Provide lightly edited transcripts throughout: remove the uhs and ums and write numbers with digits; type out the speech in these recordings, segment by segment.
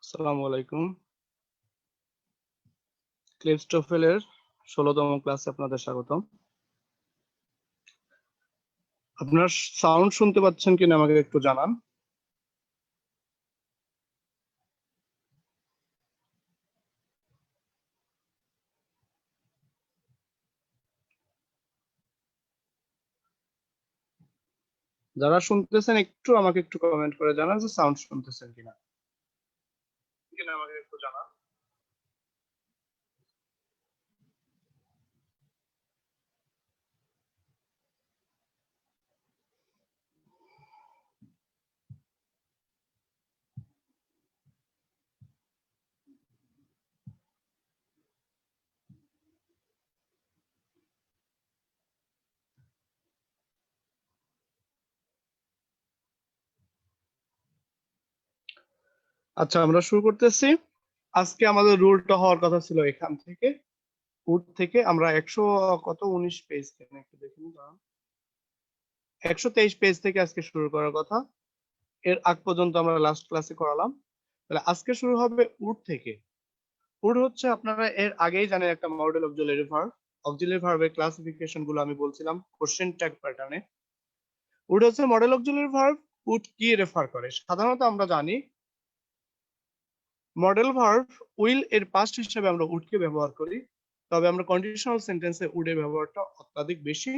আসসালামু আলাইকুম। ক্লিপস্টোফেলের 16তম ক্লাসে আপনাদের স্বাগতম। আপনার সাউন্ড শুনতে পাচ্ছেন কিনা আমাকে একটু জানান। যারা শুনতেছেন একটু আমাকে একটু কমেন্ট করে জানান যে সাউন্ড শুনতেছেন কিনা আমাকে একটু জানান। আচ্ছা, আমরা শুরু করতেছি। আজকে আমাদের রুলটা হওয়ার কথা ছিল এখান থেকে উড থেকে আমরা 119 পেজ থেকে একটু দেখে নিই। 123 পেজ থেকে আজকে শুরু করার কথা। এর আগ পর্যন্ত আমরা লাস্ট ক্লাসে করালাম। তাহলে আজকে শুরু হবে উড থেকে। উড হচ্ছে আপনারা এর আগেই জানেন একটা মডেল অক্সিলারি ভার্ব। অক্সিলারি ভার্বের ক্লাসিফিকেশন গুলো আমি বলছিলাম কোশ্চেন ট্যাগ প্যাটার্নে। উড হচ্ছে মডেল অক্সিলারি ভার্ব। উড কি রেফার করে? সাধারণত আমরা জানি মডেল ভার্ব উইল এর পাস্ট হিসেবে আমরা উডকে ব্যবহার করি, তবে আমরা কন্ডিশনাল সেন্টেন্সে উডের ব্যবহারটা অত্যাধিক বেশি।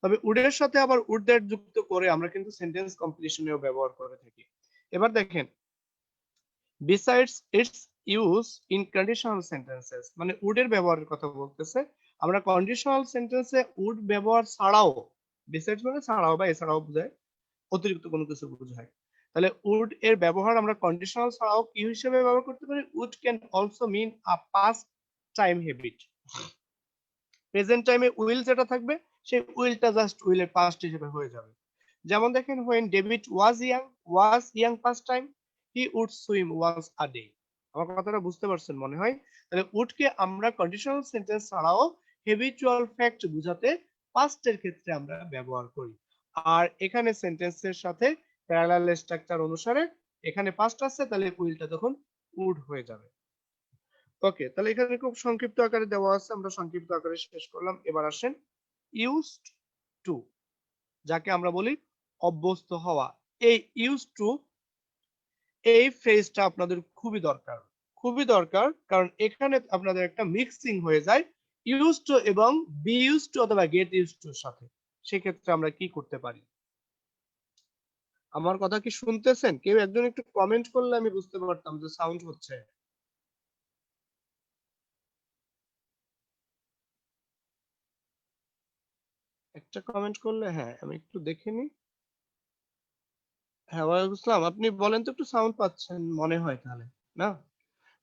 তবে উডের সাথে আবার উড দ্যাট যুক্ত করে আমরা কিন্তু সেন্টেন্স কমপ্লিশনেও ব্যবহার করে থাকি। এবার দেখেন, besides its use in conditional sentences, মানে উড এর ব্যবহারের কথা বলতেছে। আমরা কন্ডিশনাল সেন্টেন্সে উড ব্যবহার ছাড়াও, besides মানে ছাড়াও বা এছাড়াও বোঝায়, অতিরিক্ত কোনো কিছু বোঝায়। তাহলে উড এর ব্যবহার আমরা কন্ডিশনাল ছাড়াও কি হিসেবে ব্যবহার করতে পারি? Would can also mean a past time habit. Present টাইমে উইল যেটা থাকবে সেই উইলটা জাস্ট উইলের পাস্ট হিসেবে হয়ে যাবে। যেমন দেখেন, when David was young past time, he would swim once a day. আমার কথাটা বুঝতে পারছেন মনে হয়। তাহলে উডকে আমরা কন্ডিশনাল সেন্টেন্স ছাড়াও হ্যাবিচুয়াল ফ্যাক্ট বোঝাতে পাস্টের ক্ষেত্রে আমরা ব্যবহার করি। আর এখানে সেন্টেন্সের সাথে প্যারালাল স্ট্রাকচার অনুসারে এখানে পাস্ট আছে, তাহলে উইলটা তখন উড হয়ে যাবে। ওকে, তাহলে এখানে খুব সংক্ষিপ্ত আকারে দেওয়া আছে, আমরা সংক্ষিপ্ত আকারে শেষ করলাম। এবার আসেন ইউজড টু, যাকে আমরা বলি অভ্যস্ত হওয়া। এই ইউজড টু এই ফ্রেজটা আপনাদের খুবই দরকার, খুবই দরকার, কারণ এখানে আপনাদের একটা মিক্সিং হয়ে যায় ইউজড টু এবং বি ইউজড টু অথবা গেট ইউজড টুর সাথে। সেক্ষেত্রে আমরা কি করতে পারি? আমার কথা কি শুনতেছেন? কেউ একজন একটু কমেন্ট করলে আমি বুঝতে পারতাম যে সাউন্ড হচ্ছে। একটা কমেন্ট করলে, হ্যাঁ আমি একটু দেখে নিই। হ্যাঁ, ওয়ালাইকুম আসসালাম। আপনি বলেন তো একটু সাউন্ড পাচ্ছেন মনে হয় তাহলে, না?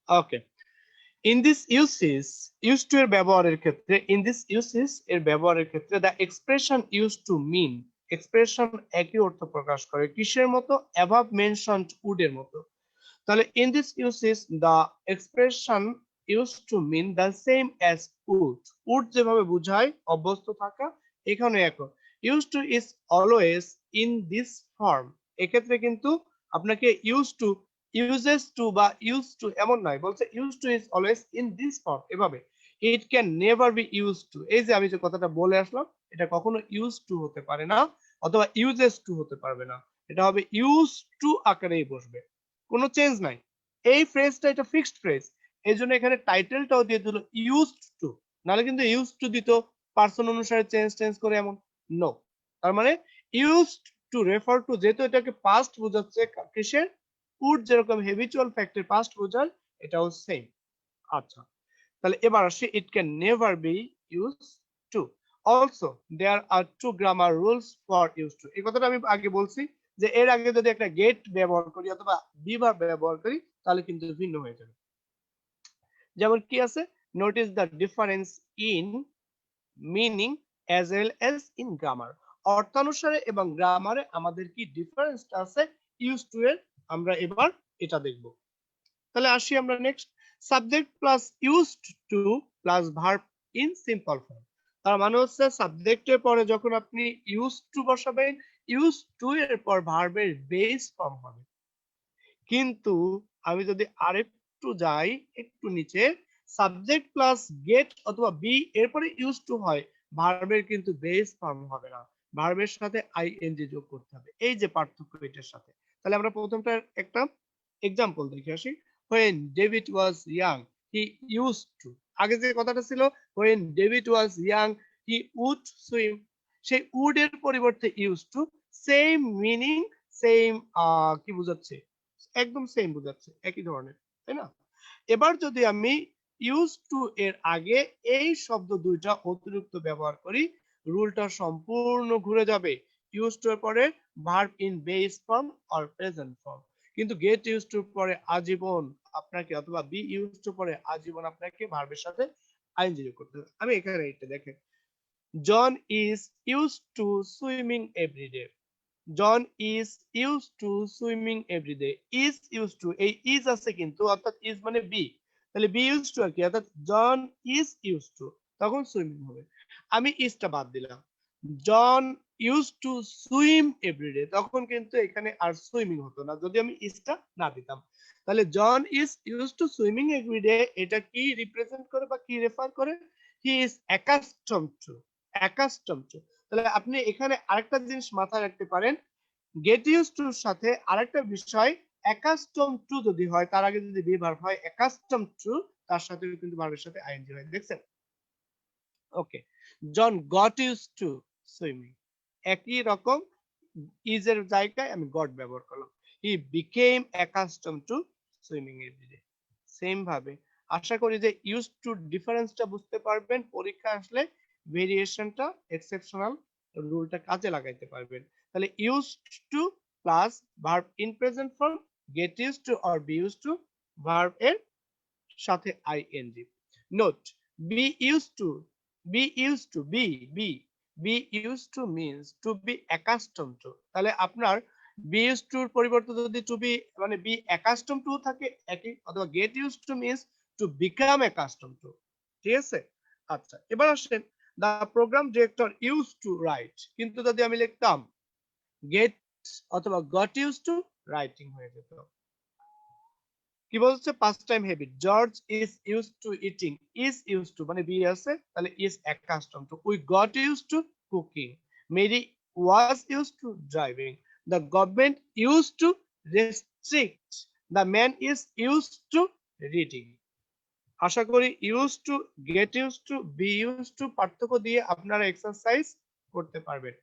Okay. In this usage, use to এর ব্যবহারের ক্ষেত্রে, ইন দিস ইউসেজ এর ব্যবহারের ক্ষেত্রে the expression use to mean, expression একই অর্থ প্রকাশ করে কিসের মতো? অ্যাভাব মেনশনড উড এর মতো। তাহলে in this usage the expression use to mean the same as would. Would যেভাবে বোঝায় অভ্যস্ত থাকা, এখানে এখন use to is always in this form. এক্ষেত্রে কিন্তু আপনাকে ইউজ টু, ইউজেস টু বা ইউজ টু এমন নয়, বলছে use to is always in this form এভাবে। It can never be use to, এই যে আমি যে কথাটা বলে আসলাম, এটা কখনো ইউজ টু হতে পারে না অথবা ইউজেস টু হতে পারবে না। এটা হবে ইউজ টু আকারেই বসবে, কোনো চেঞ্জ নাই। এই ফ্রেজটা এটা ফিক্সড ফ্রেজ, এই জন্য এখানে টাইটেলটাও দিয়ে দিল ইউজড টু। নাহলে কিন্তু ইউজ টু দিত পার্সন অনুসারে চেঞ্জ চেঞ্জ করে এমন, নো। তার মানে ইউজড টু রেফার টু, যেহেতু এটাকে পাস্ট বোঝাচ্ছে, কিসের? উড যেরকম হ্যাবিচুয়াল ফ্যাক্টের পাস্ট বোঝায়, এটাও সেম। আচ্ছা, তাহলে এবার আসি it can never be use to. Also there are two grammar rules for use to. এই কথাটা আমি আগে বলছি যে এর আগে যদি একটা গেট ব্যবহার করি অথবা বি ভার্ব ব্যবহার করি তাহলে কিন্তু ভিন্ন হয়ে যাবে। যেমন কি আছে? Notice the difference in meaning as well as in grammar. অর্থানুসারে এবং গ্রামারে আমাদের কি ডিফারেন্সটা আছে ইউজ টু এর, আমরা এবার এটা দেখব। তাহলে আসি আমরা next, subject plus used to plus verb in simple form. তার মানে হচ্ছে সাবজেক্টের পরে যখন আপনি ইউজড টু বসাবেন, ইউজড টু এর পর ভার্বের বেস ফর্ম হবে। কিন্তু আমি যদি আরেকটু যাই, একটু নিচে, সাবজেক্ট প্লাস গেট অথবা বি এরপরে ইউজ টু হয়, ভার্বের কিন্তু বেস ফর্ম হবে না, ভার্বের সাথে আইএনজি যোগ করতে হবে। এই যে পার্থক্য এটার সাথে। তাহলে আমরা প্রথমটা একটা এক্সাম্পল দেখে আসি। when David was young he used to, আগে যে কথাটা ছিল when David was young he would swim, সেই would এর পরিবর্তে used to, same meaning, same কি বোঝাচ্ছে, একদম সেম বোঝাচ্ছে, একই ধরনের, তাই না? এবার যদি আমি ইউজ টু এর আগে এই শব্দ দুইটা অতিরিক্ত ব্যবহার করি, রুলটা সম্পূর্ণ ঘুরে যাবে। ইউজ টু এর পরে verb in base form or present form, কিন্তু গেট ইউজ টু পরে আজীবন আপনাকে, অথবা বি ইউজ টু পরে আজীবন আপনাকে ভার্বের সাথে আইএনজি যোগ করতে হবে। আমি এখানে এটা দেখেন, John is use to swimming everyday, John is use to swimming everyday, is use to, এই ইজ আছে কিন্তু, অর্থাৎ ইজ মানে বি, তাহলে বি ইউজ টু আর কি, অর্থাৎ জন ইজ ইউজ টু, তখন সুইমিং হবে। আমি ইজটা বাদ দিলাম, জন ইউজ টু সুইম এভরিডে, তখন কিন্তু এখানে আর সুইমিং হতো না যদি আমি ইজটা না দিতাম। তাহলে John is use to swimming everyday, এটা কি রিপ্রেজেন্ট করে বা কি রেফার করে, he is accustom to, accustom to. তাহলে আপনি এখানে আরেকটা জিনিস মাথায় রাখতে পারেন, গেট ইউজ টুর সাথে আরেকটা বিষয়, অ্যাকাস্টম টু যদি হয়, তার আগে যদি বি ভার্ব হয়, অ্যাকাস্টম টু তার সাথে কিন্তু ভার্বের সাথে আইএনজি হয়, দেখছেন? Okay, John got use to swimming, একই রকম ইজ এর জায়গায় আমি গট ব্যবহার করলাম, he became accustom to swimming everyday. Same ভাবে আশা করি যে ইউজ টু ডিফারেন্সটা বুঝতে পারবেন, পরীক্ষা আসলে ভেরিয়েশনটা, এক্সেপশনাল রুলটা কাজে লাগাইতে পারবেন। তাহলে use to plus verb in present form, get use to or be use to, verb এর সাথে ING. Note, be use to, be use to, be use to means to be accustom to. তাহলে আপনার be use টুর পরিবর্তে যদি to be মানে be accustom to থাকে একই, অথবা get use to means to become accustom to, ঠিক আছে? আচ্ছা, এবার আসেন, the program director use to right, কিন্তু যদি আমি লিখতাম গেট অথবা গট ইউজ টু, রাইটিং হয়ে যেত। কি বলছে, past time habit, George is use to eating, is use to মানে বি আছে, তাহলে is accustom to, we got use to cooking, Mary was use to driving, the government use to restrict, the man is use to reading. আশা করি use to, get use to, be use to পার্থক্য দিয়ে আপনারা exercise করতে পারবেন।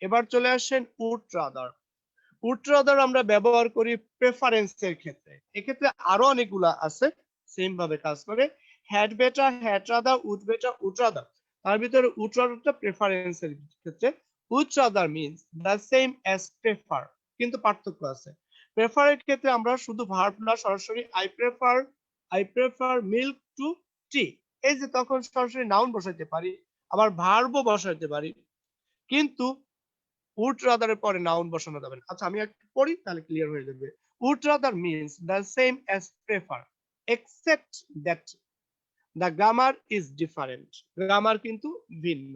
এবার চলে আসেন উড রাদার। উড রাদার আমরা ব্যবহার করি প্রেফারেন্সের ক্ষেত্রে, এক্ষেত্রে আরো অনেকগুলা আছে, সেম ভাবে কাজ করে। Had better, had rather, would better, would rather, তার ভিতরে উড রাদারটা প্রেফারেন্সের ক্ষেত্রে। Would rather means the same as prefer, কিন্তু পার্থক্য আছে। প্রেফারের ক্ষেত্রে আমরা শুধু ভার্ব না, সরাসরি আই প্রেফার মিল্ক টু টি, এই যে তখন সরাসরি নাউন বসাইতে পারি, আবার ভার্বও বসাইতে পারি, কিন্তু would rather এর পরে নাউন বসানো যাবে না। আচ্ছা, আমি একটু পড়ি তাহলে ক্লিয়ার হয়ে যাবে। would rather means the same as prefer except that the grammar is different, grammar কিন্তু ভিন্ন।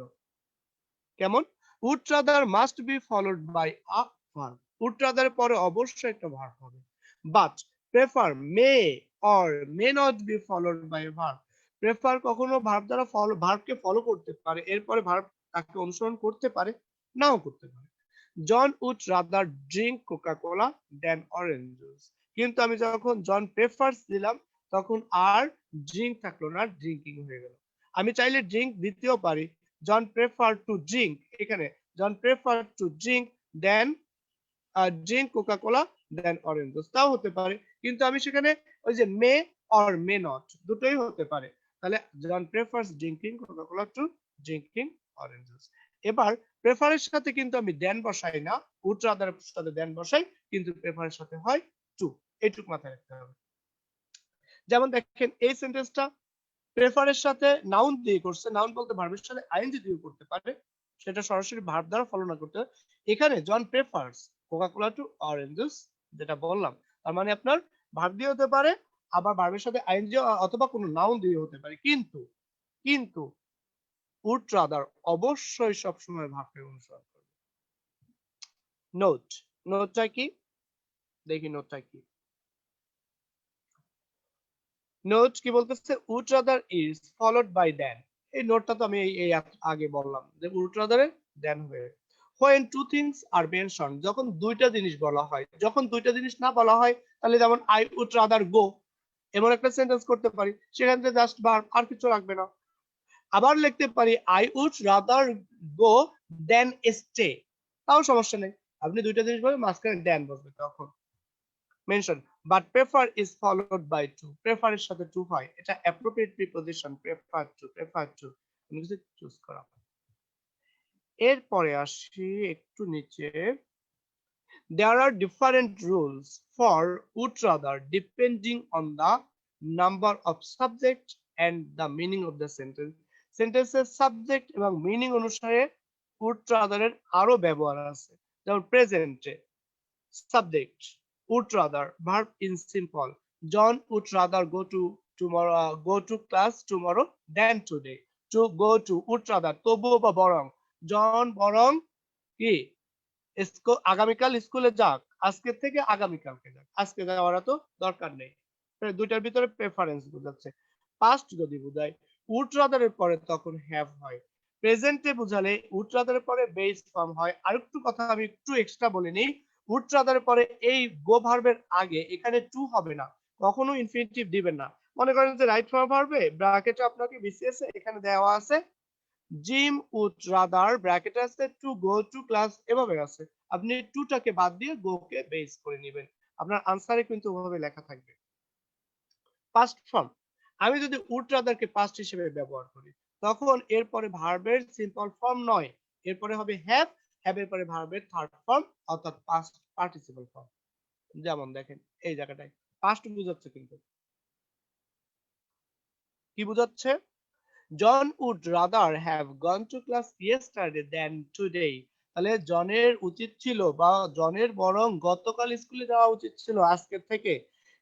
কেমন, would rather must be followed by a verb, would rather এর পরে অবশ্যই একটা ভার্ব হবে, but prefer may or may not be followed by a verb, prefer কখনো verb দ্বারা ভার্বকে ফলো করতে পারে, এরপরে ভার্ব তাকে অনুসরণ করতে পারে, নাও করতে পারে। John would rather drink Coca Cola than orange juice, কিন্তু আমি যখন জন প্রেফার্স দিলাম তখন আর ড্রিঙ্ক থাকলো না, ড্রিঙ্কিং হয়ে গেল। আমি চাইলে ড্রিঙ্ক দিতেও পারি, জন প্রেফার টু ড্রিঙ্ক, এখানে John prefer to drink than drink Coca Cola than orange juice, তাও হতে পারে, কিন্তু আমি সেখানে ওই যে মে অর মে নট দুটোই হতে পারে। তাহলে John prefers drinking Coca Cola to drinking orange juice. এবার প্রেফারের সাথে কিন্তু আমি দেন বসাই না, উড রাদার সাথে দেন বসাই, কিন্তু প্রেফারের সাথে হয় টু, এইটুক মাথায় রাখতে হবে। যেমন দেখেন এই সেন্টেন্সটা প্রেফারের সাথে নাউন দিয়ে করছে, নাউন বলতে ভার্বের সাথে আইএনজি দিয়ে করতে পারে, সেটা সরাসরি ভার্ব দ্বারা ফলো না করতে। এখানে John prefers Coca Cola to orange juice, যেটা বললাম, তার মানে আপনার ভার্ব দিয়ে হতে পারে, আবার ভার্বের সাথে আইএনজি অথবা কোনো নাউন দিয়ে হতে পারে, কিন্তু কিন্তু উড রাদার অবশ্যই সবসময় ভার্বের অনুসরণ করবে। নোট, নোটটা কি, দেখি নোটটা কি, নোট কি বলতেছে, would rather is followed by than. এই নোটটা তো আমি এই আগে বললাম যে উড রাদারে দেন হবে। when two things are mentioned, যখন দুইটা জিনিস বলা হয়, যখন দুইটা জিনিস না বলা হয় তাহলে যেমন আই উড রাদার গো এমন একটা সেন্টেন্স করতে পারি, সেখান থেকে জাস্ট ভার্ব, আর কিছু লাগবে না। আবার লিখতে পারি I would rather go than stay, তাও সমস্যা নেই। আপনি দুইটা জিনিস বলে মাঝখানে দেন বসবে তখন mention. But prefer is followed by to, prefer এর সাথে টু হয়, এটা appropriate preposition, prefer to, prefer to তুমি কিছু চুজ করা। এরপরে আসি একটু নিচে, there are different rules for would rather depending on the number of subject and the meaning of the sentence, সেন্টেন্সের সাবজেক্ট এবং মিনিং অনুসারে would rather এর আরো ব্যবহার আছে। যেমন প্রেজেন্টে subject would rather, verb in simple, John would rather go to class tomorrow than today, to go to would rather তবুও বা বরং, জন বরং কি আগামীকাল স্কুলে যাক, আজকের থেকে আগামীকালকে যাক, আজকে যাওয়ার তো দরকার নেই। দুইটার ভিতরে প্রেফারেন্স বোঝাচ্ছে। পাস্ট যদি বোঝায় উড রাদার এর পরে তখন হ্যাভ হয়। প্রেজেন্টে বোঝালে উড রাদার এর পরে বেস ফর্ম হয়। আরেকটু কথা আমি একটু এক্সট্রা বলে নিই, উড রাদার এর পরে এই গো ভার্বের আগে এখানে টু হবে না, কখনো ইনফিনিটিভ দিবেন না। মনে করেন যে রাইট ফর্ম ভার্বে ব্র্যাকেটে আপনাকে বিসিএস এখানে দেওয়া আছে জিম উড রাদার, ব্র্যাকেট আছে টু গো টু ক্লাস, এভাবে আছে, আপনি টুটাকে বাদ দিয়ে গো কে বেস করে নেবেন, আপনার আনসারে কিন্তু ওভাবে লেখা থাকবে। পাস্ট ফর্ম, আমি যদি উড রাদারকে পাস্ট হিসেবে ব্যবহার করি তখন এরপরে ভার্বের সিম্পল ফর্ম নয়, এরপরে হবে হ্যাভ, হ্যাভ এর পরে ভার্বের থার্ড ফর্ম অর্থাৎ পাস্ট পার্টিসিপল ফর্ম। যেমন দেখেন এই জায়গাটায় পাস্ট বুঝাচ্ছে, কিন্তু কি বুঝাচ্ছে, John would rather have gone to class yesterday than today, তাহলে জনের উচিত ছিল বা জনের বরং গতকাল স্কুলে যাওয়া উচিত ছিল আজকের থেকে,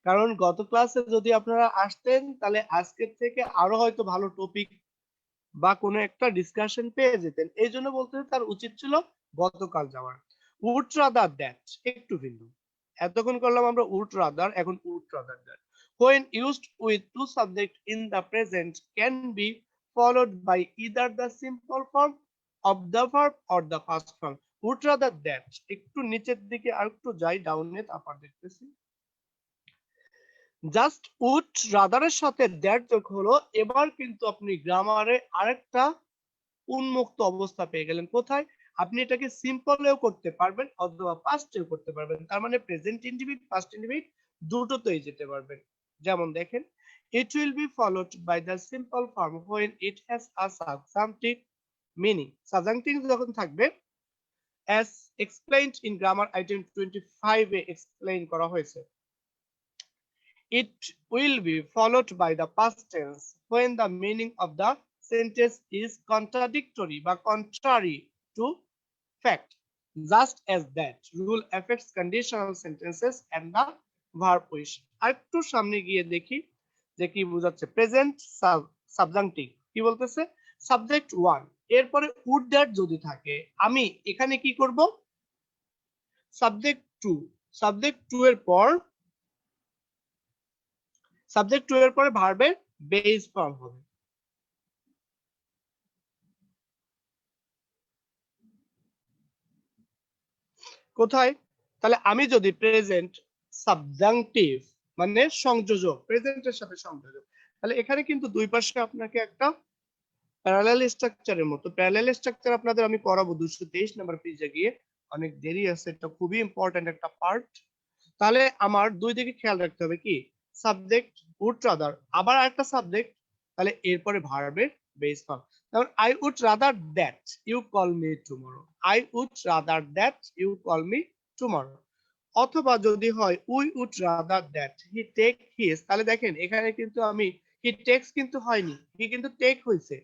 কারণ গত ক্লাসে যদি আপনারা আসতেন তাহলে আজকের থেকে আরো হয়তো ভালো টপিক বা কোনো একটা ডিসকাশন পেয়ে যেতেন, এই জন্য বলতে তার উচিত ছিল গতকাল যাওয়ার। উড রাদার দ্যাট একটু ভিন্ন, এতক্ষণ করলাম আমরা উড রাদার, এখন would rather that when used with two subjects in the present can be followed by either the simple form of the verb or the past form. would rather that একটু নিচের দিকে আর একটু যাই, ডাউনে তারপর দেখতেছি, just would রাদারের সাথে that যোগ হলো, এবার কিন্তু আপনি গ্রামারে আরেকটা উন্মুক্ত অবস্থা পেয়ে গেলেন। কোথায়, আপনি এটাকে সিম্পলেও করতে পারবেন অথবা পাস্টেও করতে পারবেন, তার মানে প্রেজেন্ট ইন্ডিভিড পাস্ট ইন্ডিভিড দুটোতেই যেতে পারবেন। যেমন দেখেন, it will be followed by the simple form when it has a subjunctive meaning, subjunctive যখন থাকবে as explained in grammar item 25 A explain করা হয়েছে। it will be followed by the past tense when the meaning of the sentence is contradictory বা contrary to fact, just as that rule affects conditional sentences and the verb wish। আরেকটু সামনে গিয়ে দেখি যে কি বোঝাচ্ছে, প্রেজেন্ট সাবজাংটিভ কি বলতেছে, সাবজেক্ট 1 এরপরে উড দ্যাট যদি থাকে, আমি এখানে কি করব, সাবজেক্ট 2, সাবজেক্ট 2 এর পর সাবজেক্ট 2 এর পরে ভার্বের বেস ফর্ম হবে। কোথায়, তাহলে আমি যদি প্রেজেন্ট সাবজাংটিভ মানে সংযোজক, প্রেজেন্টের সাথে সংযোজক, তাহলে এখানে কিন্তু দুই পাশে আপনাকে একটা প্যারালাল স্ট্রাকচারের মতো, প্যারালাল স্ট্রাকচার আপনাদের আমি করাবো 223 নাম্বার পেজে গিয়ে, অনেক দেরি আছে, এটা খুবই ইম্পর্টেন্ট একটা পার্ট। তাহলে আমার দুই দিকে খেয়াল রাখতে হবে, কি সাবজেক্ট উড রাদার, আবার একটা সাবজেক্ট, তাহলে এরপরে ভার্বের বেস ফর্ম, যেমন I would rather that you call me tomorrow, I would rather that you call me tomorrow. অথবা যদি হয় we would rather that he take his, তাহলে দেখেন এখানে কিন্তু আমি হি টেক্স কিন্তু হয়নি, হি কিন্তু টেক হয়েছে,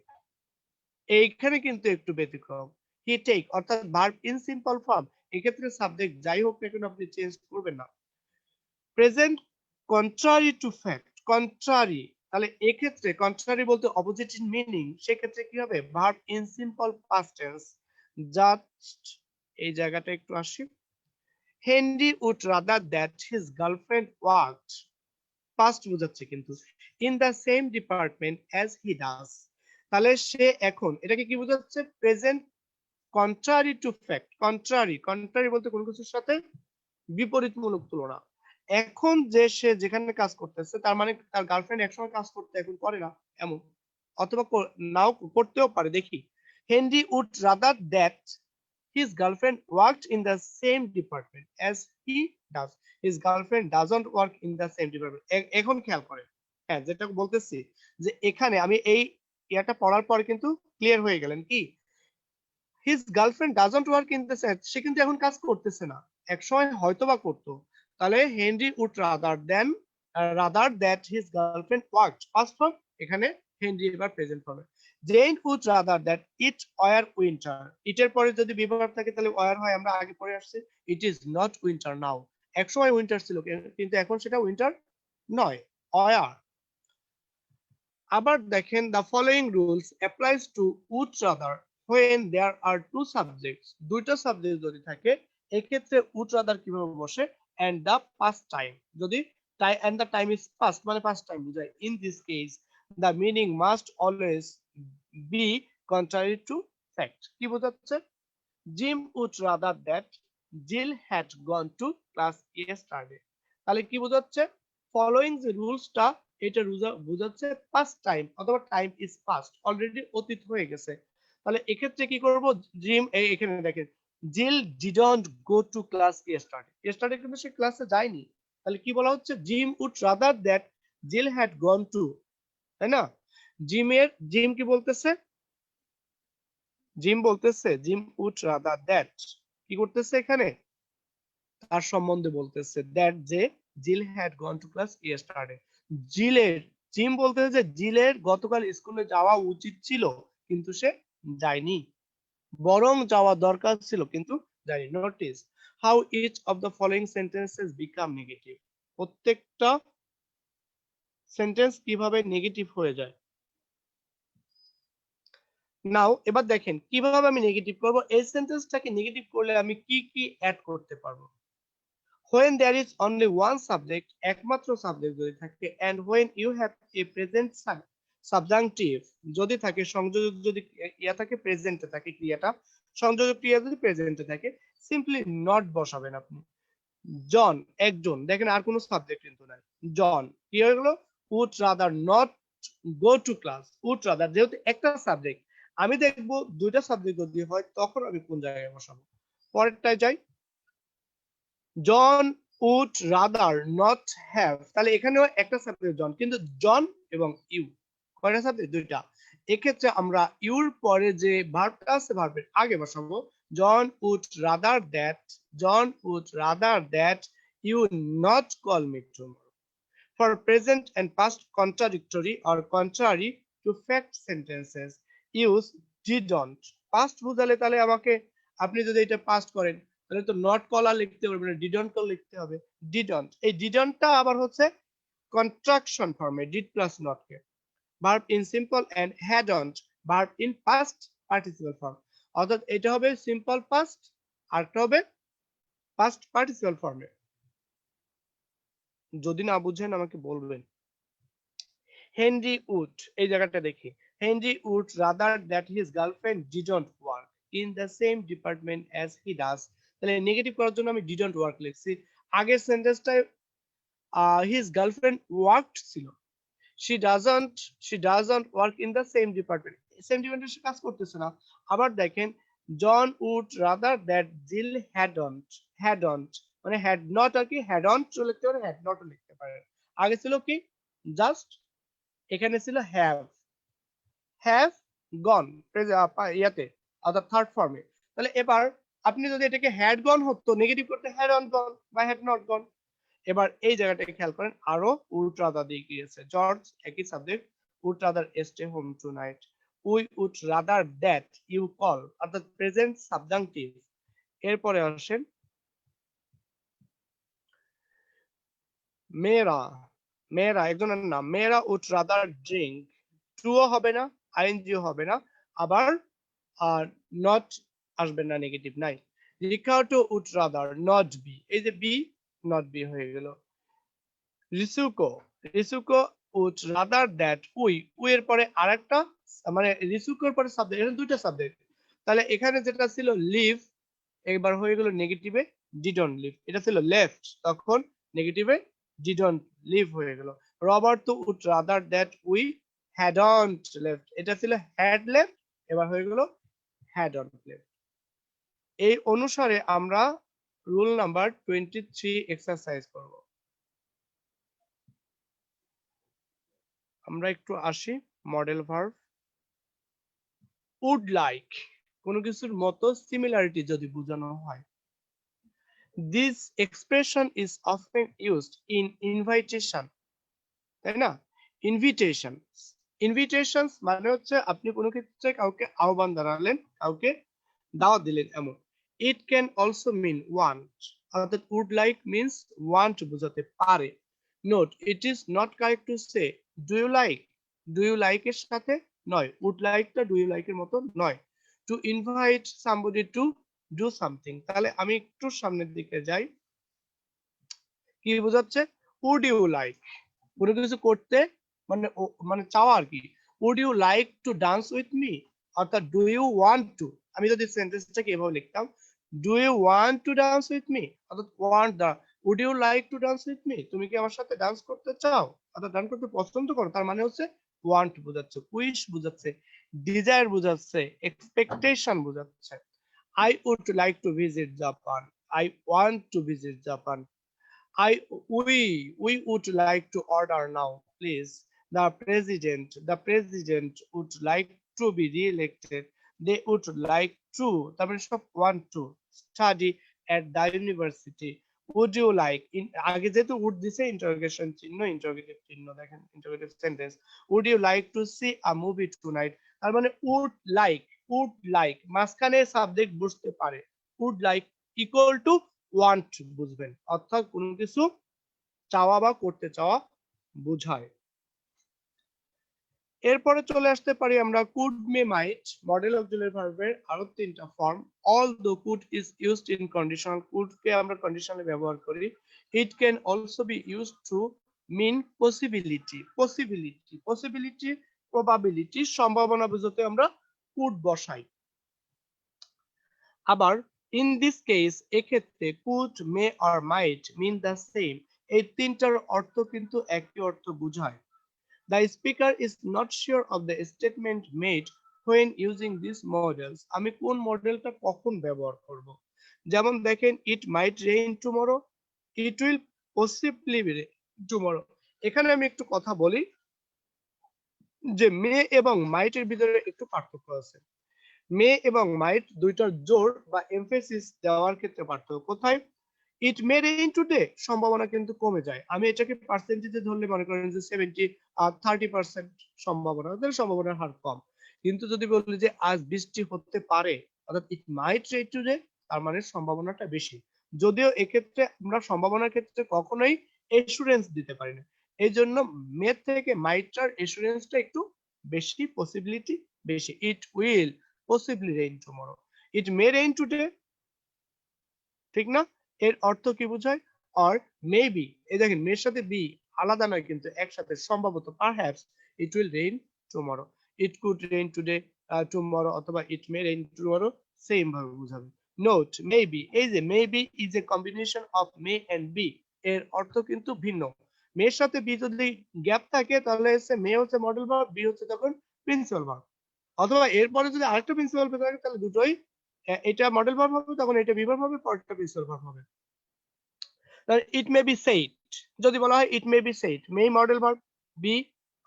এইখানে কিন্তু একটু ব্যতিক্রম, হি টেক অর্থাৎ ভার্ব ইন সিম্পল ফর্ম, এক্ষেত্রে সাবজেক্ট যাই হোক না কেন আপনি চেঞ্জ করবেন না। Present contrary to fact, contrary, তাহলে এক্ষেত্রে কন্ট্রারি বলতে অপোজিট ইন মিনিং, সেক্ষেত্রে কি হবে, verb in simple past tense, just এই জায়গাটা একটু আসি, Henry would rather that his girlfriend worked, past বোঝাচ্ছে কিন্তু in the same department as he does, তাহলে সে এখন এটাকে কি বোঝাচ্ছে present contrary to fact, contrary contrary বলতে কোনো কিছুর সাথে বিপরীতমূলক তুলনা। এখন যে সে যেখানে কাজ করতেছে তার মানে তার গার্লফ্রেন্ড একসময় কাজ করতে এখন করে না এমন, অথবা নাও করতেও পারে দেখি। Henry would rather that his girlfriend worked in the same department as he does. His girlfriend doesn't work in the same department. এখন খেয়াল করেন, হ্যাঁ যেটা বলতেছি যে এখানে আমি এই ইয়াটা পড়ার পর কিন্তু ক্লিয়ার হয়ে গেলেন কি his girlfriend doesn't work in the set, সে কিন্তু এখন কাজ করতেছে না, একসময় হয়তোবা করতো। তাহলে Henry would rather that his girlfriend worked, past form, এখানে হেনরি এবার প্রেজেন্ট ফর্মে। Jane would rather that it were winter, ইটের পরে যদি বিভাগ থাকে তাহলে ওয়ার হয়, আমরা আগে পড়ে আসছি। ইট ইজ নট উইন্টার নাও, একসময় উইন্টার ছিল কিন্তু এখন সেটা উইন্টার নয়, ওয়ার। আবার দেখেন the following rules applies to would rather when there are two subjects, দুইটা সাবজেক্ট যদি থাকে এক্ষেত্রে উড রাদার কিভাবে বসে, and the past time যদি and the time is past মানে past time বোঝায়। in this case the meaning must always be contrary to fact, কি বোঝাচ্ছে Jim would rather that Jill had gone to class yesterday, তাহলে কি বোঝাচ্ছে following যে রুলসটা এটা বোঝাচ্ছে পাস্ট টাইম অথবা টাইম ইজ পাস্ট, অলরেডি অতীত হয়ে গেছে। তাহলে এক্ষেত্রে কি করব, জিম এখানে দেখেন Jill didn't go to class yesterday কিন্তু সে ক্লাসে যায়নি, তাহলে কি বলা হচ্ছে Jim would rather that Jill had gone to, তাই না? জিম কি বলতেছে, জিম উড রাদার দ্যাট কি করতেছে এখানে তার সম্বন্ধে বলতেছে দ্যাট যে Jill had gone to class yesterday, জিলের জিম বলতেছে যে জিলের গতকাল স্কুলে যাওয়া উচিত ছিল কিন্তু সে যায়নি, বরং যাওয়া দরকার ছিল কিন্তু যায়নি। Notice how each of the following sentences become negative, প্রত্যেকটা সেন্টেন্স কিভাবে নেগেটিভ হয়ে যায়। নাও এবার দেখেন কিভাবে আমি নেগেটিভ করব, এই সেন্টেন্সটাকে নেগেটিভ করলে আমি কি কি অ্যাড করতে পারবো। when there is only one subject, একমাত্র সাবজেক্ট যদি থাকে, and when you have a present subjunctive যদি থাকে, সংযোজক যদি ইয়া থাকে প্রেজেন্টে থাকে ক্রিয়াটা, সংযোজক ক্রিয়া যদি প্রেজেন্টে থাকে সিম্পলি নট বসাবেন আপনি। জন একজন, দেখেন আর কোনো সাবজেক্ট কিন্তু নাই, জন কি হয়ে গেল would rather not go to class, would rather যেহেতু একটা সাবজেক্ট, আমি দেখবো দুইটা সাবজেক্ট যদি হয় তখন আমি কোন জায়গায় বসাবো। পরেরটায় যাই, জন উড রাদার নট হ্যাভ, তাহলে এখানেও একটা সাবজেক্ট জন কিন্তু জন এবং ইউ কয়টা সাবজেক্ট, দুইটা। এক্ষেত্রে আমরা ইউর পরে যে ভার্বটা আছে ভার্বের আগে বসাবো John would rather that you not call me tomorrow. For present and past contradictory or contrary to fact sentences use didn't, past বোঝালে তাহলে আমাকে আপনি যদি এটা পাস্ট করেন তাহলে তো নট কল আর লিখতে পারবেন না, ডিডন্ট কল লিখতে হবে। ডিডন্ট, এই ডিডন্টটা আবার হচ্ছে কন্ট্রাকশন ফর্মে ডিড প্লাস নট কে, verb in simple and hadn't verb in past participle form, অর্থাৎ এটা হবে সিম্পল পাস্ট আর একটা হবে পাস্ট পার্টিসিপল ফর্মে। যদি না বুঝেন আমাকে বলবেন। হেনরি উড, এই জায়গাটা দেখি, Henry would rather that his girlfriend didn't work in the same department as he does, তাহলে নেগেটিভ করার জন্য আমি ডিডন্ট ওয়ার্ক লিখছি। আগের সেন্টেন্সটায় হিজ গার্লফ্রেন্ড ওয়ার্কড ছিল, she doesn't work in the same department, same ডিপার্টমেন্টে সে কাজ করতেছে না। আবার দেখেন John would rather that Jill hadn't মানে হ্যাড নট আর কি হ্যাডন্ট লিখতে পারে, হ্যাড নট লিখতে পারে। আগে ছিল কি জাস্ট, এখানে ছিল হ্যাভ গন ইয়াতে অর্থাৎ থার্ড ফর্মে। তাহলে এবার আপনি যদি এটাকে হ্যাড গন হতো নেগেটিভ করতে হ্যাড অন গন বা হ্যাড নট গন। এবার এই জায়গাটাকে খেয়াল করেন আরো উড রাদার দিয়ে গিয়েছে, জর্জ একই subject would rather stay home tonight, we would rather that you call অর্থাৎ প্রেজেন্ট সাবজাংটিভ। এরপরে আসেন মেয়েরা একজনের নাম, মেয়েরা উড রাদার ড্রিঙ্ক, ট্রুও হবে না আইএনজিও হবে না, আবার নট আসবে না, নেগেটিভ নাই। Ricardo would rather not be, এই যে বি নট বি হয়ে গেল। রিসুকো would rather that we এর পরে আরেকটা মানে রিসুকোর পরে সাবজেক্ট, এখানে দুইটা সাবজেক্ট, তাহলে এখানে যেটা ছিল লিভ একবার হয়ে গেল নেগেটিভে ডিডন্ট লিভ, এটা ছিল লেফট তখন নেগেটিভে ডিডন্ট লিভ হয়ে গেল। Roberto would rather that we hadn't left, এটা ছিল had left এবার হয়ে গেল hadn't left। এই অনুসারে আমরা রুল নাম্বার 23 এক্সারসাইজ করব। আমরা একটু আসি মডেল ভার্ব। উড লাইক কোনো কিছুর মতো সিমিলারিটি যদি বোঝানো হয়, this expression is often used in invitation, তাই না? ইনভিটেশন, ইনভিটেশন মানে হচ্ছে আপনি কোনো ক্ষেত্রে কাউকে আহ্বান জানালেন, কাউকে দাওয়াত দিলেন এমন। It can also mean want, অর্থাৎ উড লাইক মিন্স ওয়ান্ট বোঝাতে পারে। Note, it is not correct to say do you like, do you like এর সাথে নয়, উড লাইকটা ডু ইউ লাইক এর মতো নয়। To invite somebody to do something, তাহলে আমি একটু সামনের দিকে যাই, কি বোঝাচ্ছে? উড ইউ লাইক কোনো কিছু করতে মানে মানে চাওয়া আর কি। Would you like to dance with me, অর্থাৎ ডু ইউ ওয়ান্ট টু, আমি যদি সেন্টেন্সটাকে এভাবে লিখতাম do you want to dance with me, অর্থাৎ ওয়ান্ট দা, would you like to dance with me, তুমি কি আমার সাথে ডান্স করতে চাও, অর্থাৎ ডান্স করতে পছন্দ করো, তার মানে হচ্ছে ওয়ান্ট বোঝাচ্ছে, উইশ বোঝাচ্ছে, ডিজায়ার বোঝাচ্ছে, এক্সপেকটেশন বোঝাচ্ছে। I would like to visit Japan, I want to visit Japan. We would like to order now, please. The president would like to be re-elected. They would like to, তারপরে সব want to study at the university. Would you like, আগে যেহেতু would দিছে interrogation চিহ্ন, interrogative চিহ্ন, দেখেন interrogative sentence. Would you like to see a movie tonight? তার মানে would like মাঝখানে সাবজেক্ট বুঝতে পারে, would like equal to want বুঝবেন, অর্থাৎ কোনো কিছু চাওয়া বা করতে চাওয়া বোঝায়। এরপরে চলে আসতে পারি আমরা could may might, modal auxiliary ভার্বের আরো তিনটা form. Although could is used in conditional, could কে আমরা কন্ডিশনালে ব্যবহার করি। It can also be used to mean possibility, possibility probability সম্ভাবনা বোঝাতে আমরা কুড বসাই। আবার ইন দিস কেস এক্ষেত্রে could may or might mean the same, এই তিনটার অর্থ কিন্তু একই অর্থ বোঝায়। The speaker is not sure of the statement made when using this models, আমি কোন মডেলটা কখন ব্যবহার করব। যেমন দেখেন it might rain tomorrow, it will possibly rain tomorrow. এখানে আমি একটু কথা বলি যে মে এবং মাইটের ভিতরে একটু পার্থক্য আছে। মে এবং মাইট দুইটার জোর বা এমফেসিস দেওয়ার ক্ষেত্রে পার্থক্য কোথায়? ইট মে রেইন টুডে সম্ভাবনা কিন্তু কমে যায়, আমি এটাকে পার্সেন্টেজে ধরলে মনে করেন যে 30% সম্ভাবনা, তাহলে সম্ভাবনার হার কম। কিন্তু যদি বলি যে আজ বৃষ্টি হতে পারে, অর্থাৎ ইট মাইট রেইন টুডে, তার মানে সম্ভাবনাটা বেশি। যদিও এক্ষেত্রে আমরা সম্ভাবনার ক্ষেত্রে কখনোই এসুরেন্স দিতে পারি না, এই জন্য মে থেকে মাইটটার এসুরেন্সটা একটু বেশি, পসিবিলিটি বেশি। ইট will possibly rain tomorrow, it may rain today, ঠিক না? এর অর্থ কি বোঝায়? অর মেবি, এই দেখেন মের সাথে বি আলাদা নয় কিন্তু একসাথে, সম্ভবত perhaps it will rain tomorrow, it could rain today tomorrow, অথবা it may rain tomorrow same ভাবে বোঝাবে। নোট, মেবি, এই যে maybe is a combination of may and be, এর অর্থ কিন্তু ভিন্ন। মের সাথে বি যদি গ্যাপ থাকে তাহলে হচ্ছে মে হচ্ছে মডেল ভার্ব, বি হচ্ছে তখন প্রিন্সিপাল ভার্ব, অথবা এরপরে যদি আরেকটা প্রিন্সিপাল ভার্ব থাকে তাহলে দুটোই, এটা মডেল ভার্ব হবে তখন এটা বিভার্ব হবে, পরেরটা প্রিন্সিপাল ভার্ব হবে। ইট মে বি সেইড, যদি বলা হয় it may be said, may modal verb, be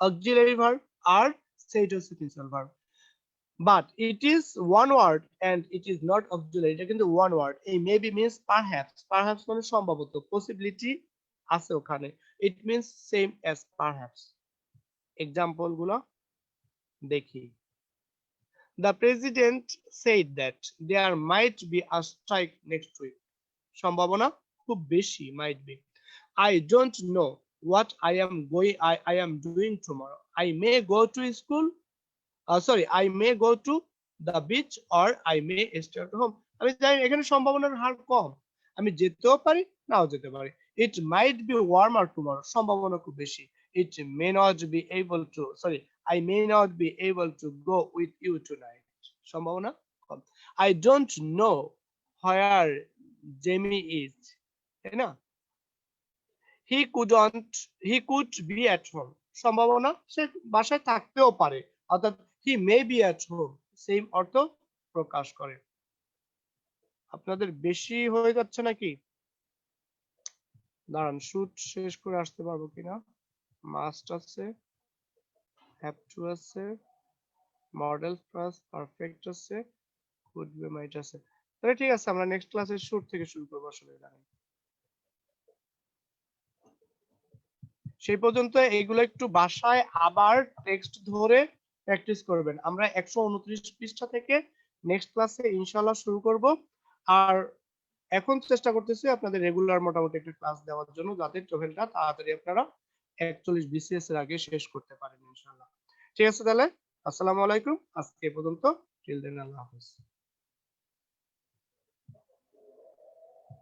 auxiliary verb, আর সেইড হচ্ছে principal verb. But it is one word and it is not auxiliary, এটা কিন্তু ওয়ান ওয়ার্ড। এই মেবি মিন্স পারহ্যাপস, পারহ্যাপস মানে সম্ভবত, পসিবিলিটি আছে ওখানে, it means same as perhaps. Example গুলো দেখি। The president said that there might be a strike next week. সম্ভাবনা খুব বেশি, might be. I don't know what I am doing tomorrow. I may go to school. I may go to the beach or I may stay at home. আমি জানি এখানে সম্ভাবনার হার কম, আমি যেতেও পারি নাও যেতে পারি। It might be warmer tomorrow, সম্ভাবনা খুব বেশি। It may not be able to, sorry, I may not be able to go with you tonight, সম্ভাবনা কম। I don't know where Jamie is, তাই না? He could be at home, সম্ভাবনা সে বাসায় থাকতেও পারে, অর্থাৎ he may be at home same অর্থ প্রকাশ করে। আপনাদের বেশি হয়ে যাচ্ছে নাকি? দাঁড়ান, শুট শেষ করে আসতে পারবো কিনা। মাস্ট আছে, হ্যাভ টু আছে, মডেল প্লাস পারফেক্ট আছে, কুড বি মাইট আছে। তাহলে ঠিক আছে, আমরা নেক্সট ক্লাসে শুট থেকে শুরু করবো আসলে। সেই পর্যন্ত এইগুলো একটু বাসায় আবার টেক্সট ধরে প্র্যাকটিস করবেন। আমরা 129 পৃষ্ঠা থেকে নেক্সট ক্লাসে ইনশাআল্লাহ শুরু করব। আর এখন চেষ্টা করতেছি আপনাদের রেগুলার মোটামুটি একটা ক্লাস দেওয়ার জন্য, যাতে টোফেলটা তাড়াতাড়ি আপনারা 41 বিসিএস এর আগে শেষ করতে পারেন ইনশাআল্লাহ। ঠিক আছে, তাহলে আসসালামু আলাইকুম, আজকে এ পর্যন্ত। টিল দেন, আল্লাহ হাফেজ।